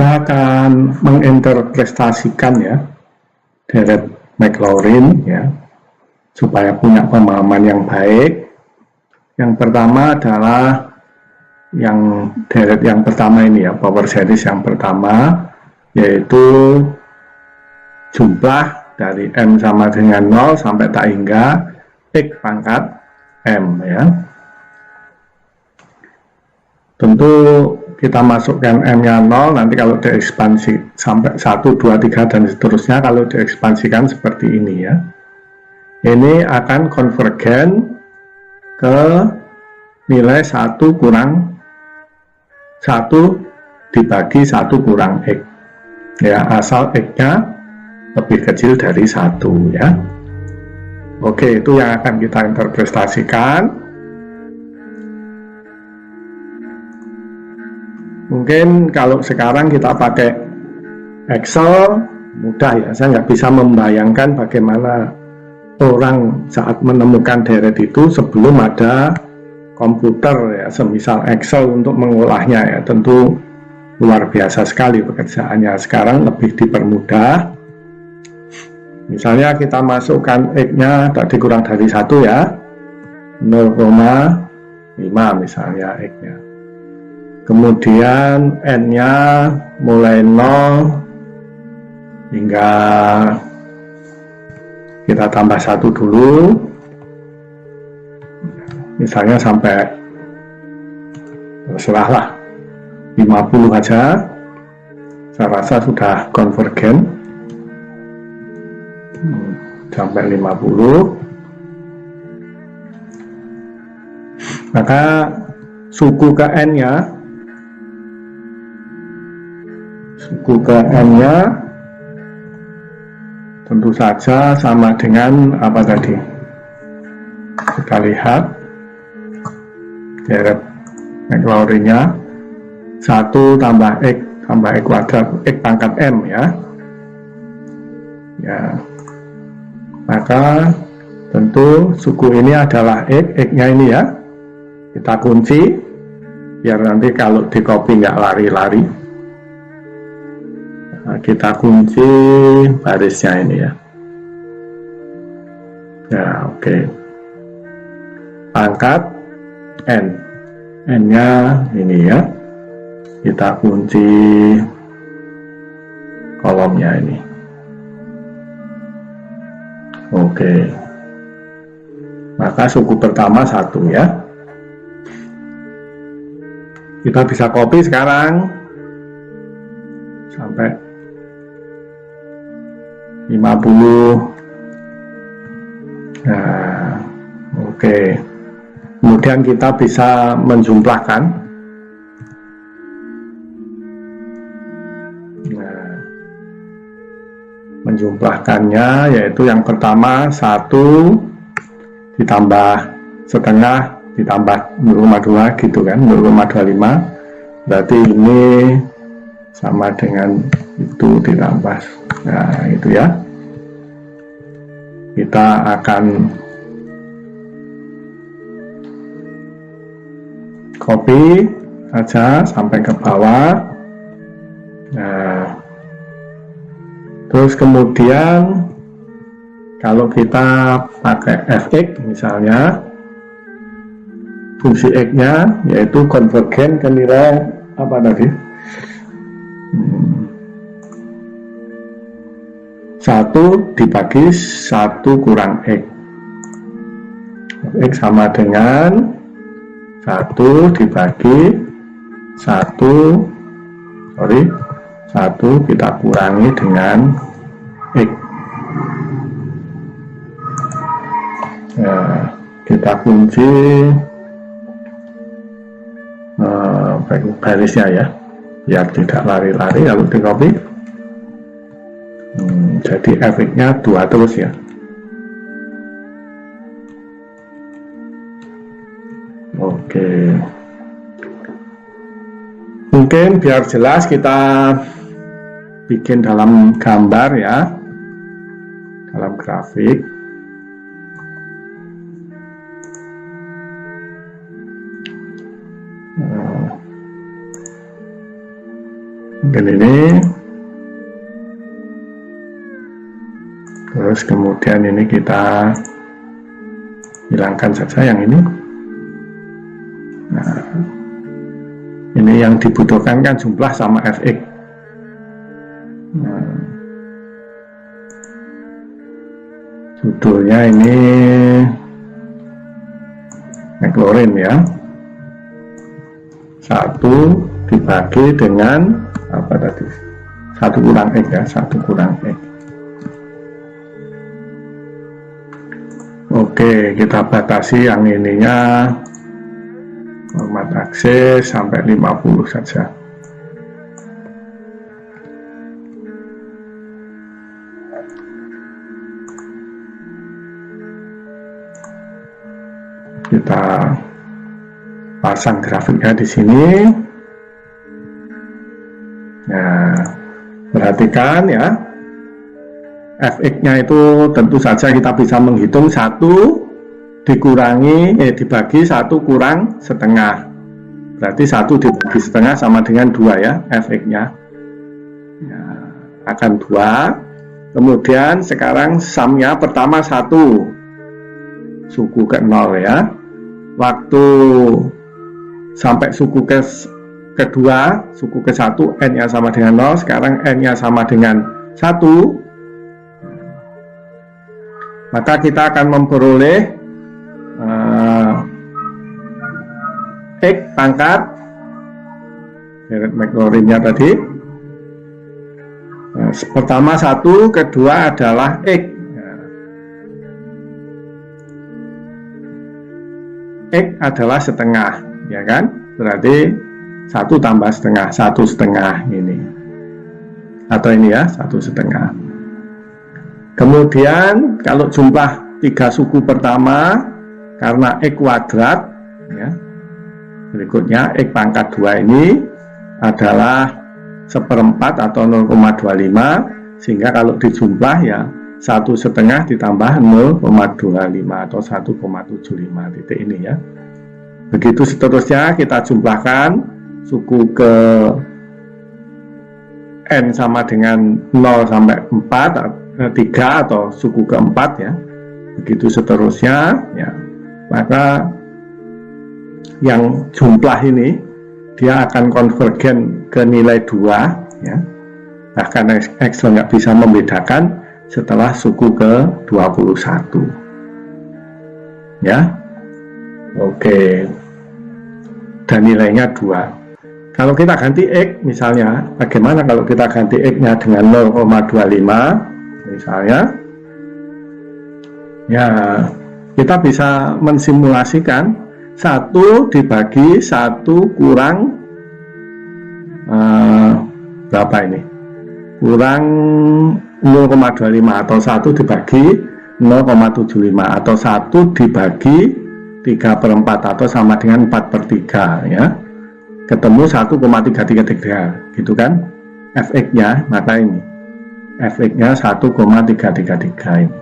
kita akan menginterpretasikan ya deret Maclaurin ya, supaya punya pemahaman yang baik. Yang pertama adalah yang deret yang pertama ini ya, power series yang pertama, yaitu jumlah dari M sama dengan 0 sampai tak hingga X pangkat M ya. Tentu kita masukkan M-nya 0, nanti kalau diekspansi sampai 1, 2, 3 dan seterusnya, kalau diekspansikan seperti ini ya. Ini akan konvergen ke nilai 1 kurang 1 dibagi 1 kurang X. Ya, asal X-nya lebih kecil dari 1 ya. Oke, itu yang akan kita interpretasikan. Mungkin kalau sekarang kita pakai Excel mudah ya, saya nggak bisa membayangkan bagaimana orang saat menemukan deret itu sebelum ada komputer ya, semisal Excel untuk mengolahnya ya. Tentu luar biasa sekali pekerjaannya. Sekarang lebih dipermudah. Misalnya kita masukkan X-nya tadi kurang dari 1 ya, 0,5 misalnya X-nya. Kemudian N-nya mulai 0 hingga kita tambah 1 dulu, misalnya sampai terserahlah 50 aja, saya rasa sudah konvergen sampai 50. Maka suku ke N-nya, tentu saja sama dengan apa tadi? Kita lihat deret Maclaurin-nya 1 tambah X kuadrat X pangkat M ya. Ya. Maka tentu suku ini adalah X-nya ini ya. Kita kunci biar nanti kalau di copy nggak lari-lari. Nah, kita kunci barisnya ini ya. Ya, oke. Pangkat N. N-nya ini ya. Kita kunci kolomnya ini. Oke. Maka suku pertama 1 ya. Kita bisa copy sekarang sampai 50. Nah, oke. Kemudian kita bisa menjumlahkan. Nah, menjumlahkannya yaitu yang pertama 1 ditambah setengah ditambah 0,2 gitu kan, 0,25. Berarti ini sama dengan itu ditambah, nah itu ya. Kita akan copy saja sampai ke bawah. Nah, terus kemudian kalau kita pakai fx misalnya, fungsi x-nya yaitu konvergen ke nilai apa tadi? 1 dibagi 1 kurang X. X sama dengan 1 dibagi 1 kita kurangi dengan X. Nah, kita kunci barisnya ya, biar tidak lari-lari kalau di copy. Jadi efeknya 2 terus ya. Oke. Mungkin biar jelas kita bikin dalam gambar ya, dalam grafik. Ambil ini, terus kemudian ini kita hilangkan saja yang ini. Nah, ini yang dibutuhkan kan jumlah sama fx. Nah, judulnya ini Maclaurin ya. 1 dibagi dengan apa tadi? 1 kurang x ya, 1 kurang x. Oke, kita batasi yang ininya format akses sampai 50 saja. Kita pasang grafiknya di sini. Nah, perhatikan ya, fx-nya itu tentu saja kita bisa menghitung 1 dibagi 1 kurang setengah. Berarti 1 dibagi setengah sama dengan 2 ya, fx-nya. Ya, akan 2. Kemudian sekarang sumnya pertama 1, suku ke 0 ya. Waktu sampai suku kedua, suku ke 1, n-nya sama dengan 0, sekarang n-nya sama dengan 1, maka kita akan memperoleh x pangkat Maclaurin-nya tadi. Pertama 1, kedua adalah x. X adalah setengah, ya kan? Berarti 1 tambah setengah, 1/2 ini. Atau ini ya, 1/2. Kemudian kalau jumlah 3 suku pertama, karena x kuadrat, ya, berikutnya x pangkat 2 ini adalah 1/4 atau 0,25, sehingga kalau dijumlah ya 1/2 ditambah 0,25 atau 1,75 titik ini ya. Begitu seterusnya kita jumlahkan suku ke n sama dengan 0 sampai 3 atau suku ke-4 ya. Begitu seterusnya ya. Maka yang jumlah ini dia akan konvergen ke nilai 2 ya. Bahkan Excel nggak bisa membedakan setelah suku ke 21 ya. Oke, dan nilainya 2. Kalau kita ganti X misalnya, bagaimana kalau kita ganti X nya dengan 0,25 misalnya ya, kita bisa mensimulasikan 1 dibagi 1 kurang berapa ini, kurang 0,25 atau 1 dibagi 0,75 atau 1 dibagi 3/4 atau sama dengan 4/3 ya, ketemu 1,333 gitu kan fx-nya. Maka ini fx-nya 1,333 ini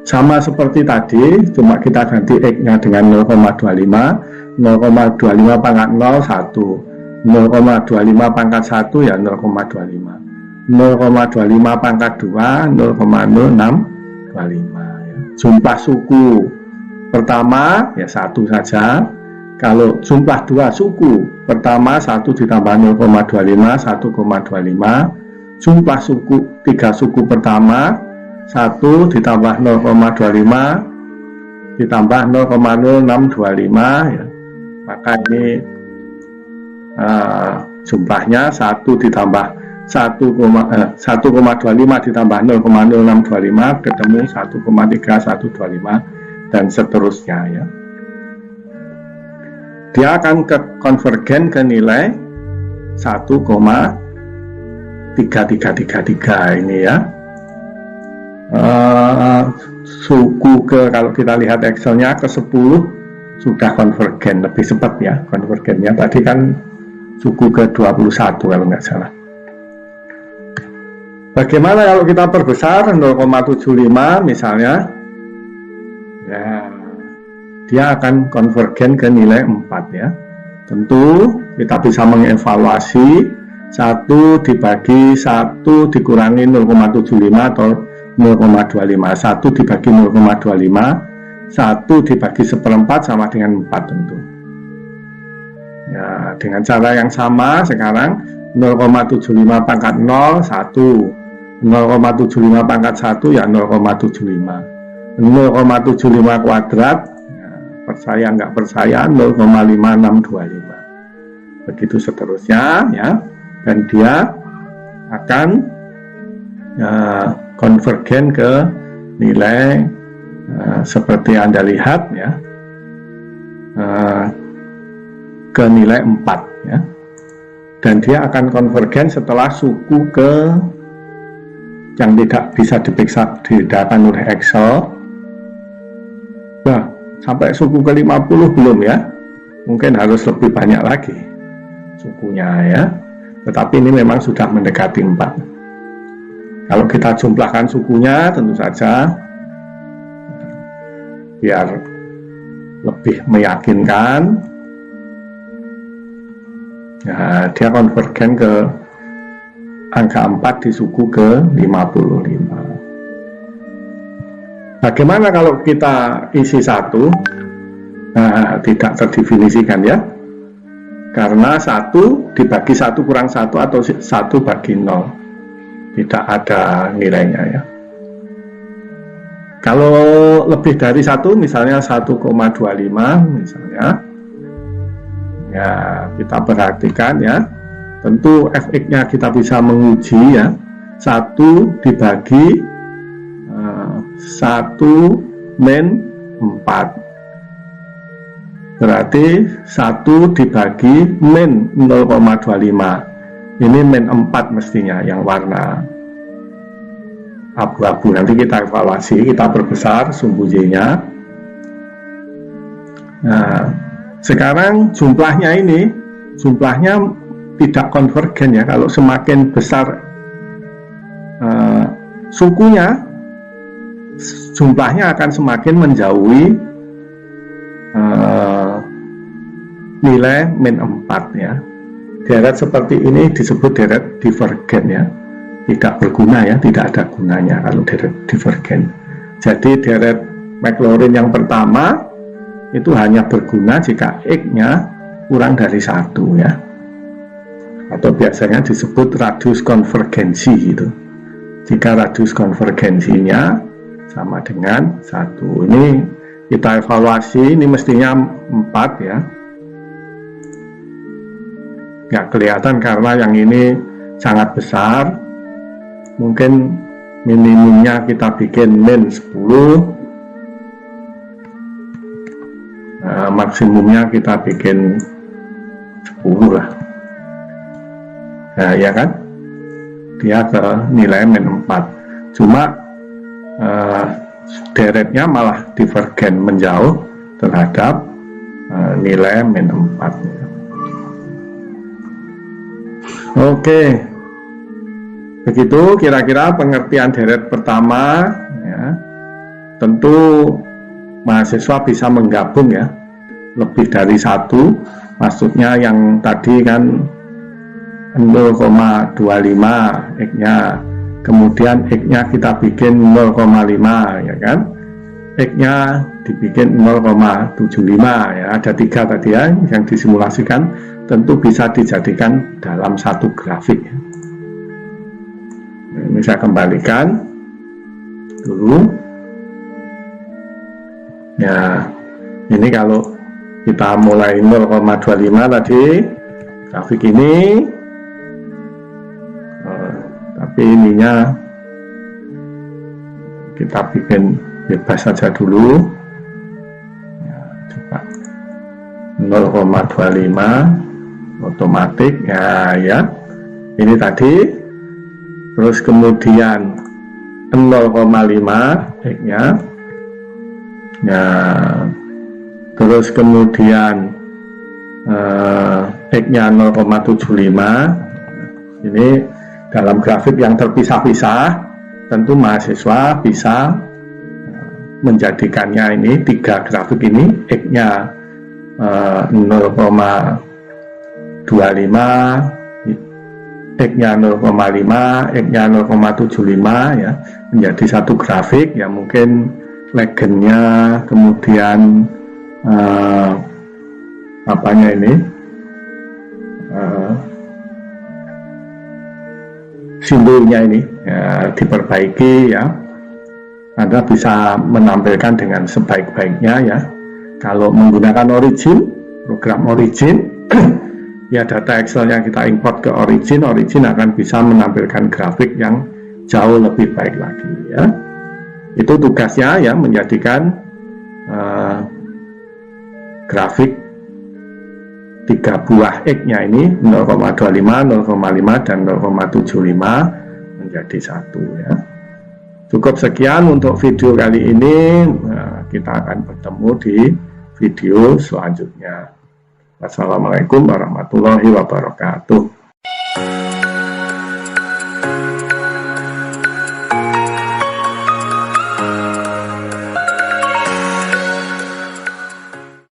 sama seperti tadi, cuma kita ganti x-nya dengan 0,25. 0,25 pangkat 0 1, 0,25 pangkat 1 ya 0,25, 0,25 pangkat 2 0,0625 ya. Jumlah suku pertama ya 1 saja. Kalau jumlah 2 suku pertama 1 ditambah 0,25 1,25. Jumlah suku 3 suku pertama 1 ditambah 0,25 ditambah 0,0625 ya. Maka ini jumlahnya 1 ditambah 1,25 ditambah 0,0625 ketemu 1,3125 dan seterusnya ya. Dia akan konvergen ke nilai 1,3333 ini ya. Suku ke, kalau kita lihat Excelnya ke 10 sudah konvergen, lebih cepat ya konvergennya. Tadi kan suku ke 21 kalau nggak salah. Bagaimana kalau kita perbesar 0,75 misalnya ya, dia akan konvergen ke nilai 4 ya. Tentu kita bisa mengevaluasi 1 dibagi 1 dikurangi 0,75 atau 0,25. 1 dibagi 0,25, 1 dibagi 1/4 sama dengan 4 tentu. Ya, dengan cara yang sama sekarang 0,75 pangkat 0, 1. 0,75 pangkat 1 ya 0,75. 0,75 kuadrat, ya, percaya nggak percaya 0,5625. Begitu seterusnya ya. Dan dia akan konvergen ke nilai seperti Anda lihat ya, ke nilai 4 ya. Dan dia akan konvergen setelah suku ke yang tidak bisa dibedakan oleh Excel. Nah, sampai suku ke 50 belum ya, mungkin harus lebih banyak lagi sukunya ya, tetapi ini memang sudah mendekati 4. Kalau kita jumlahkan sukunya tentu saja biar lebih meyakinkan, ya, dia konvergen ke angka 4 di suku ke 55. Bagaimana kalau kita isi 1? Nah, tidak terdefinisikan ya, karena 1 dibagi 1 kurang 1 atau 1 bagi 0 tidak ada nilainya ya. Kalau lebih dari 1, misalnya 1,25 misalnya, ya kita perhatikan ya, tentu fx-nya kita bisa menguji ya. 1 dibagi 1 min 4, berarti 1 dibagi min 0,25, ini min 4 mestinya yang warna abu-abu. Nanti kita evaluasi, kita perbesar sumbu Y-nya. Nah, sekarang jumlahnya ini, jumlahnya tidak konvergen ya. Kalau semakin besar sukunya, jumlahnya akan semakin menjauhi nilai min 4 ya. Deret seperti ini disebut deret divergen ya, tidak berguna ya, tidak ada gunanya kalau deret divergen. Jadi deret Maclaurin yang pertama itu hanya berguna jika X-nya kurang dari 1 ya, atau biasanya disebut radius konvergensi gitu. Jika radius konvergensinya sama dengan 1. Ini kita evaluasi, ini mestinya 4 ya. Nggak kelihatan karena yang ini sangat besar. Mungkin minimumnya kita bikin min 10, nah, maksimumnya kita bikin 10 lah. Nah ya kan, dia ke nilai min 4. Cuma deretnya malah divergen, menjauh terhadap nilai min 4. Oke, begitu kira-kira pengertian deret pertama ya. Tentu mahasiswa bisa menggabung ya, lebih dari 1, maksudnya yang tadi kan 0,25 X-nya, kemudian X-nya kita bikin 0,5 ya kan, X-nya dibikin 0,75 ya, ada 3 tadi ya yang disimulasikan. Tentu bisa dijadikan dalam satu grafik. Ini saya kembalikan dulu. Ya, ini kalau kita mulai 0,25 tadi, grafik ini, tapi ininya kita bikin bebas saja dulu. Ya, coba 0,25 otomatis ya, ini tadi, terus kemudian 0,5 X-nya ya, terus kemudian X-nya 0,75. Ini dalam grafik yang terpisah-pisah. Tentu mahasiswa bisa menjadikannya ini 3 grafik ini, X-nya 0,25, X-nya 0,5, X-nya 0,75 ya, menjadi satu grafik ya, mungkin legendnya, kemudian apanya ini, simbolnya ini ya, diperbaiki ya, Anda bisa menampilkan dengan sebaik-baiknya ya. Kalau menggunakan Origin, program Origin ya, data Excel yang kita import ke Origin akan bisa menampilkan grafik yang jauh lebih baik lagi ya. Itu tugasnya ya, menjadikan grafik 3 buah X-nya ini 0,25, 0,5 dan 0,75 menjadi satu ya. Cukup sekian untuk video kali ini. Kita akan bertemu di video selanjutnya. Wassalamualaikum warahmatullahi wabarakatuh.